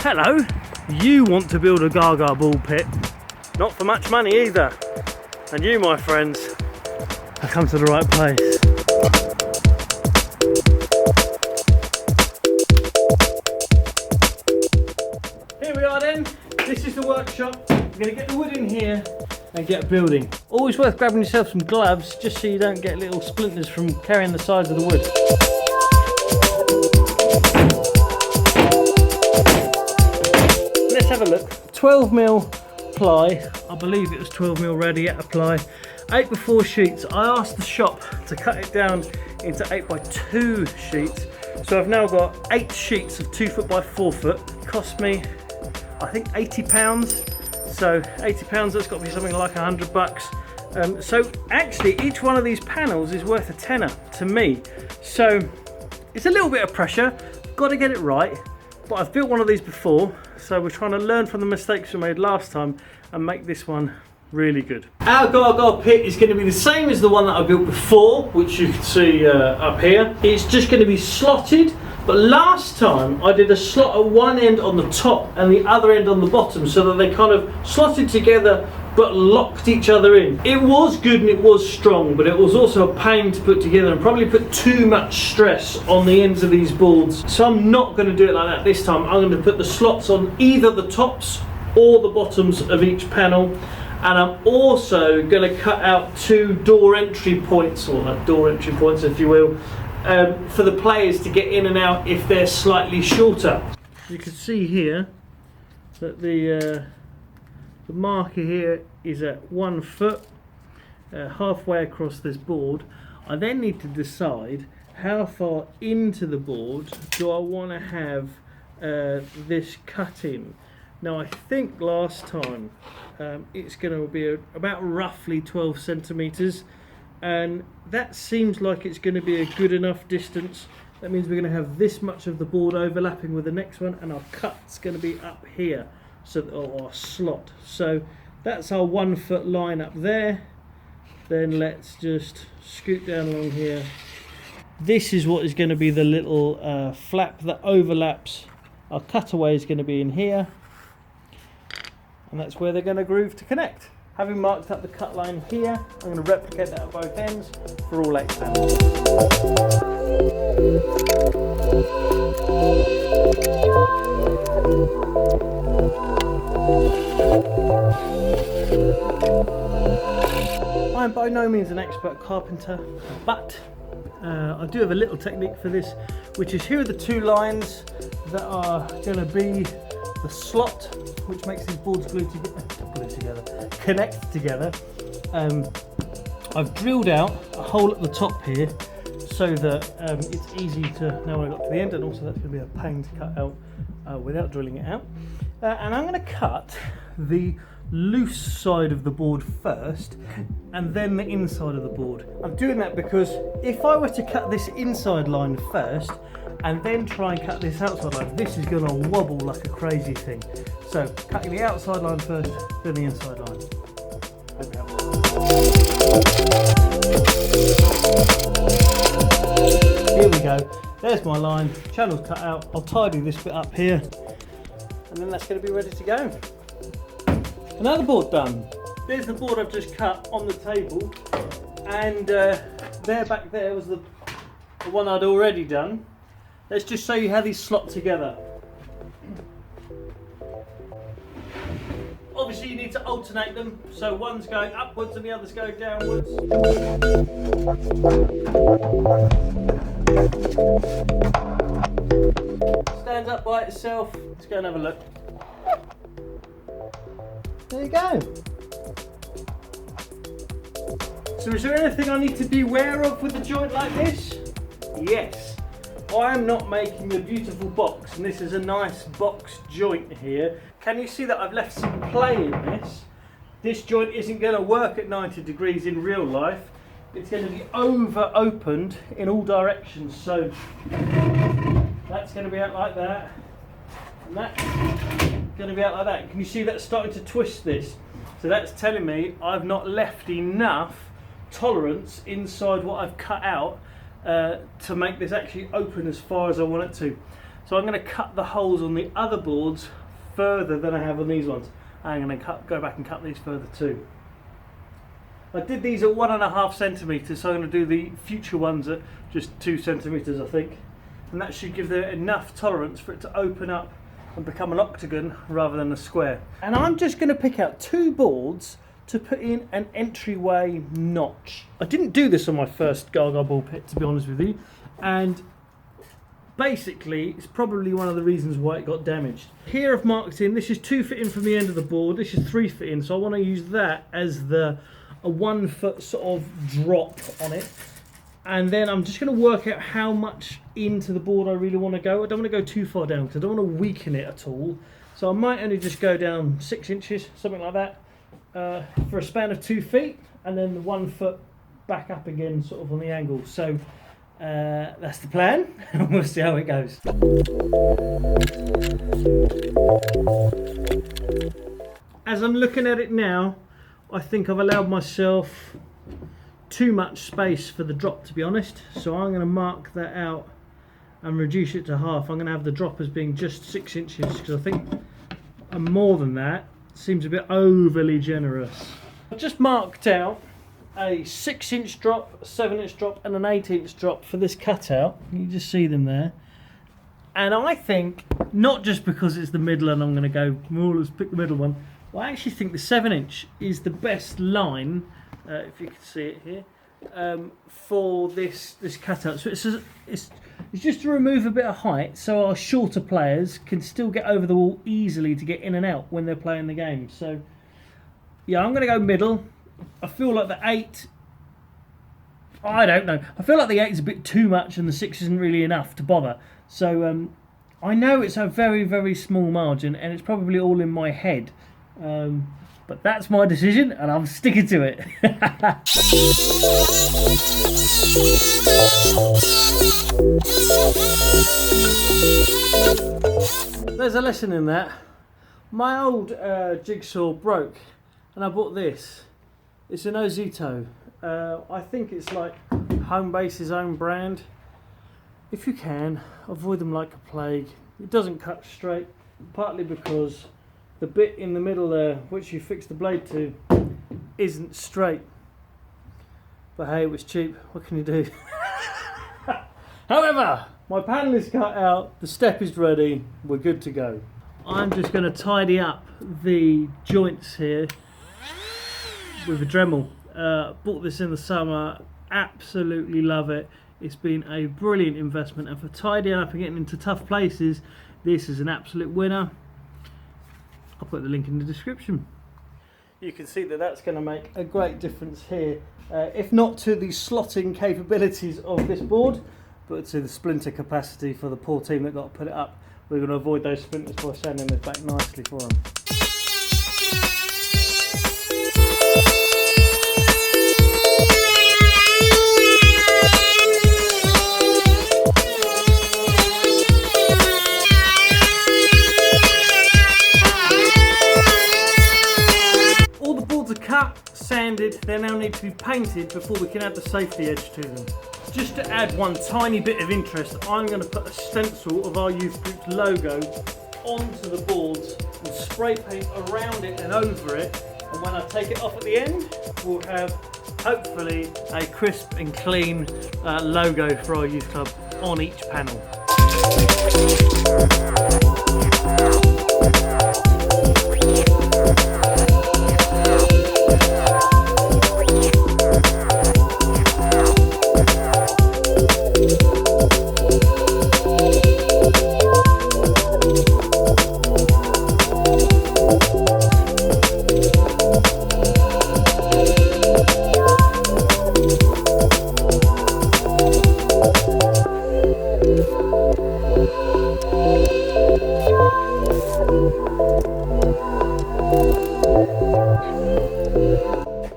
Hello, you want to build a GaGa Ball pit, not for much money either, and you, my friends, have come to the right place. Here we are then, this is the workshop. We're going to get the wood in here and get building. Always worth grabbing yourself some gloves just so you don't get little splinters from carrying the sides of the wood. Let's have a look. 12mm ply, I believe it was 12mm radiator ply, 8x4 sheets. I asked the shop to cut it down into 8x2 sheets, so I've now got 8 sheets of 2 foot by 4 foot. It cost me, I think, £80. So £80, that's got to be something like $100. So actually each one of these panels is worth a tenner to me. So it's a little bit of pressure, got to get it right. But I've built one of these before, so we're trying to learn from the mistakes we made last time and make this one really good. Our GaGa pit is going to be the same as the one that I built before, which you can see up here. It's just going to be slotted, but last time I did a slot at one end on the top and the other end on the bottom, so that they kind of slotted together but locked each other in. It was good and it was strong, but it was also a pain to put together and probably put too much stress on the ends of these boards. So I'm not going to do it like that this time. I'm going to put the slots on either the tops or the bottoms of each panel, and I'm also going to cut out 2 door entry points, or door entry points if you will, for the players to get in and out if they're slightly shorter. You can see here that the marker here is at 1 foot, halfway across this board. I then need to decide how far into the board do I want to have this cut in. Now I think last time it's going to be about roughly 12 centimeters, and that seems like it's going to be a good enough distance. That means we're going to have this much of the board overlapping with the next one, and our cut's going to be up here. So, or slot. So that's our 1 foot line up there. Then let's just scoot down along here. This is what is going to be the little flap that overlaps. Our cutaway is going to be in here, and that's where they're going to groove to connect. Having marked up the cut line here, I'm going to replicate that at both ends for all 8 panels. I'm by no means an expert carpenter, but I do have a little technique for this, which is here are the 2 lines that are going to be the slot, which makes these boards connect together. I've drilled out a hole at the top here so that it's easy to know when I got to the end, and also that's going to be a pain to cut out without drilling it out. And I'm going to cut the loose side of the board first and then the inside of the board. I'm doing that because if I were to cut this inside line first and then try and cut this outside line, this is going to wobble like a crazy thing. So cutting the outside line first, then the inside line. Here we go, there's my line, channel's cut out. I'll tidy this bit up here, and then that's going to be ready to go. Another board done. There's the board I've just cut on the table, and there back there was the one I'd already done. Let's just show you how these slot together. Obviously you need to alternate them, so one's going upwards and the other's going downwards. Stands up by itself. Let's go and have a look. There you go. So is there anything I need to be aware of with a joint like this? Yes. I am not making a beautiful box, and this is a nice box joint here. Can you see that I've left some play in this? This joint isn't going to work at 90 degrees in real life. It's going to be over opened in all directions. So that's going to be out like that, and that's going to be out like that. Can you see that's starting to twist this? So that's telling me I've not left enough tolerance inside what I've cut out to make this actually open as far as I want it to. So I'm going to cut the holes on the other boards further than I have on these ones. I'm going to go back and cut these further too. I did these at 1.5 centimetres, so I'm going to do the future ones at just 2 centimetres, I think. And that should give there enough tolerance for it to open up and become an octagon rather than a square. And I'm just going to pick out 2 boards to put in an entryway notch. I didn't do this on my first GaGa Ball pit, to be honest with you, and basically it's probably one of the reasons why it got damaged. Here I've marked in, this is 2 foot in from the end of the board, this is 3 foot in, so I want to use that as a 1 foot sort of drop on it. And then I'm just going to work out how much into the board I really want to go. I don't want to go too far down because I don't want to weaken it at all. So I might only just go down 6 inches, something like that, for a span of 2 feet, and then 1 foot back up again sort of on the angle. So that's the plan, and we'll see how it goes. As I'm looking at it now, I think I've allowed myself too much space for the drop, to be honest, so I'm going to mark that out and reduce it to half. I'm going to have the drop as being just 6 inches because I think more than that seems a bit overly generous. I've just marked out a 6-inch drop, a 7-inch drop and an 8-inch drop for this cutout. You just see them there. And I think, not just because it's the middle and I'm going to go, well, let's pick the middle one, I actually think the 7-inch is the best line, if you can see it here, for this cutout. So it's just to remove a bit of height so our shorter players can still get over the wall easily to get in and out when they're playing the game. So yeah, I'm going to go middle. I feel like the 8, I don't know, I feel like the 8 is a bit too much and the 6 isn't really enough to bother. So I know it's a very, very small margin and it's probably all in my head. But that's my decision and I'm sticking to it. There's a lesson in that. My old jigsaw broke and I bought this. It's an Ozito. I think it's like Homebase's own brand. If you can, avoid them like a plague. It doesn't cut straight, partly because the bit in the middle there, which you fix the blade to, isn't straight. But hey, it was cheap. What can you do? However, my panel is cut out, the step is ready, we're good to go. I'm just going to tidy up the joints here with a Dremel. Bought this in the summer, absolutely love it. It's been a brilliant investment, and for tidying up and getting into tough places, this is an absolute winner. I'll put the link in the description. You can see that that's going to make a great difference here, if not to the slotting capabilities of this board, but to the splinter capacity for the poor team that got to put it up. We're going to avoid those splinters by sanding this back nicely for them. Sanded, they now need to be painted before we can add the safety edge to them. Just to add one tiny bit of interest, I'm going to put a stencil of our youth group's logo onto the boards and spray paint around it and over it, and when I take it off at the end, we'll have hopefully a crisp and clean logo for our youth club on each panel.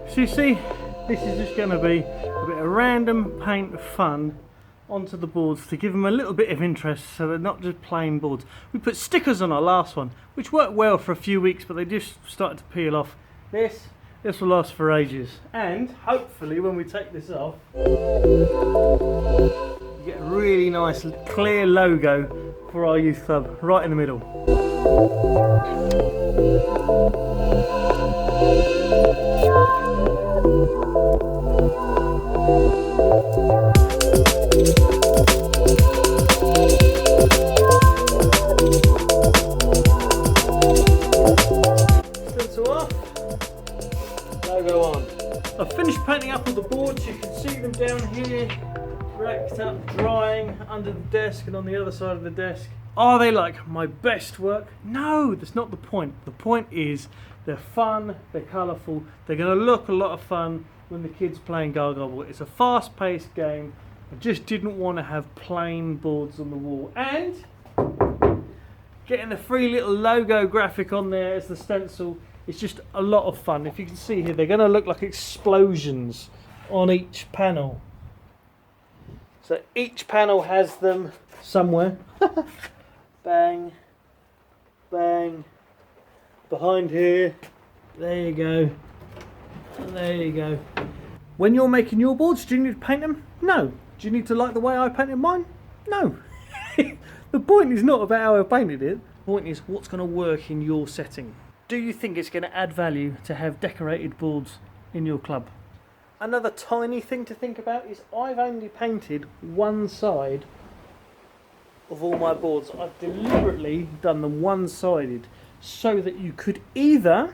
So you see, this is just going to be a bit of random paint fun onto the boards to give them a little bit of interest so they're not just plain boards. We put stickers on our last one, which worked well for a few weeks, but they just started to peel off. This will last for ages, and hopefully when we take this off, you get a really nice clear logo for for our youth club, right in the middle. Stencil off, logo on. I've finished painting up all the boards. You can see them down here, racked up, drying under the desk and on the other side of the desk. Are they like my best work? No, that's not the point. The point is they're fun, they're colourful, they're going to look a lot of fun when the kids playing GaGa Ball. It's a fast-paced game. I just didn't want to have plain boards on the wall. And getting the free little logo graphic on there as the stencil is just a lot of fun. If you can see here, they're going to look like explosions on each panel. So each panel has them somewhere. Bang, bang, behind here, there you go, and there you go. When you're making your boards, do you need to paint them? No. Do you need to like the way I painted mine? No. The point is not about how I painted it, the point is what's going to work in your setting. Do you think it's going to add value to have decorated boards in your club? Another tiny thing to think about is I've only painted one side of all my boards. I've deliberately done them one-sided so that you could either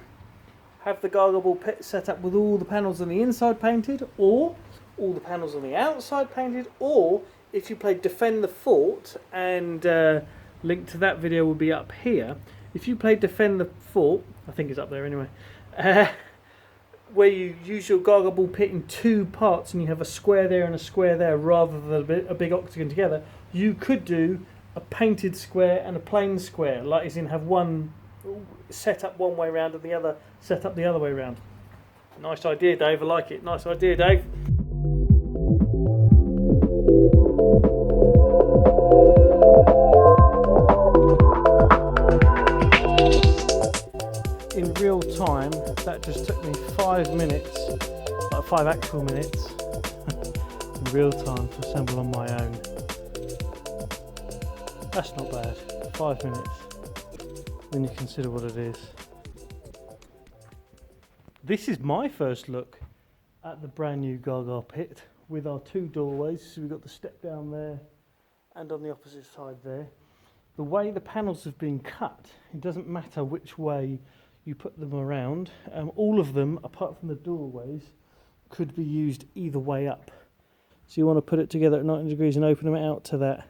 have the GaGa Ball pit set up with all the panels on the inside painted, or all the panels on the outside painted, or if you played Defend the Fort, and link to that video will be up here. If you played Defend the Fort, I think it's up there anyway, where you use your GaGa Ball pit in two parts and you have a square there and a square there rather than a big octagon together, you could do a painted square and a plain square, like as in have one set up one way round and the other set up the other way round. Nice idea, Dave. I like it. Nice idea, Dave. In real time, that just took me 5 minutes, like 5 actual minutes, in real time to assemble on my own. That's not bad. 5 minutes when you consider what it is. This is my first look at the brand new GaGa pit with our two doorways. So we've got the step down there and on the opposite side there. The way the panels have been cut, it doesn't matter which way you put them around. All of them, apart from the doorways, could be used either way up. So you want to put it together at 90 degrees and open them out to that.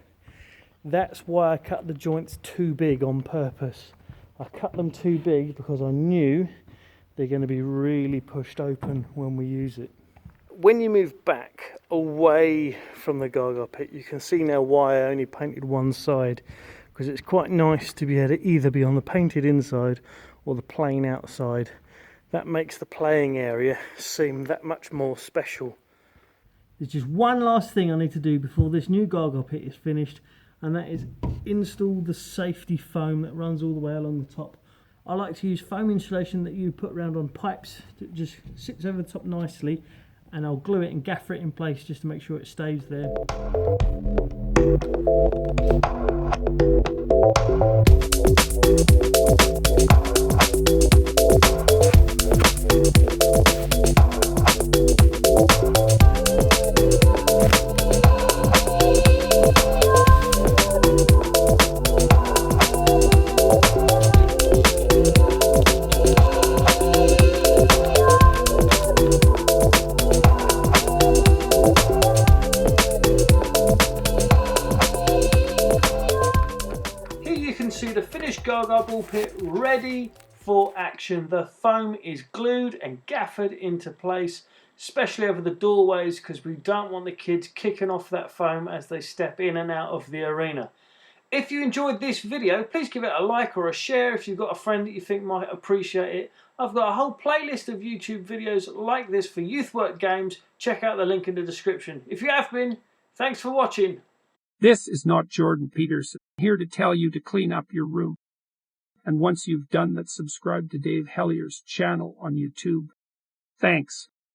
That's why I cut the joints too big on purpose. I cut them too big because I knew they're going to be really pushed open when we use it. When you move back away from the GaGa pit, you can see now why I only painted one side, because it's quite nice to be able to either be on the painted inside or the plain outside. That makes the playing area seem that much more special. There's just one last thing I need to do before this new GaGa pit is finished, and that is install the safety foam that runs all the way along the top. I like to use foam insulation that you put around on pipes that just sits over the top nicely, and I'll glue it and gaffer it in place just to make sure it stays there. The finished GaGa Ball pit ready for action. The foam is glued and gaffered into place, especially over the doorways, because we don't want the kids kicking off that foam as they step in and out of the arena. If you enjoyed this video, please give it a like or a share if you've got a friend that you think might appreciate it. I've got a whole playlist of YouTube videos like this for youth work games. Check out the link in the description. If you have been, thanks for watching. This is not Jordan Peterson, here to tell you to clean up your room. And once you've done that, subscribe to Dave Hellier's channel on YouTube. Thanks.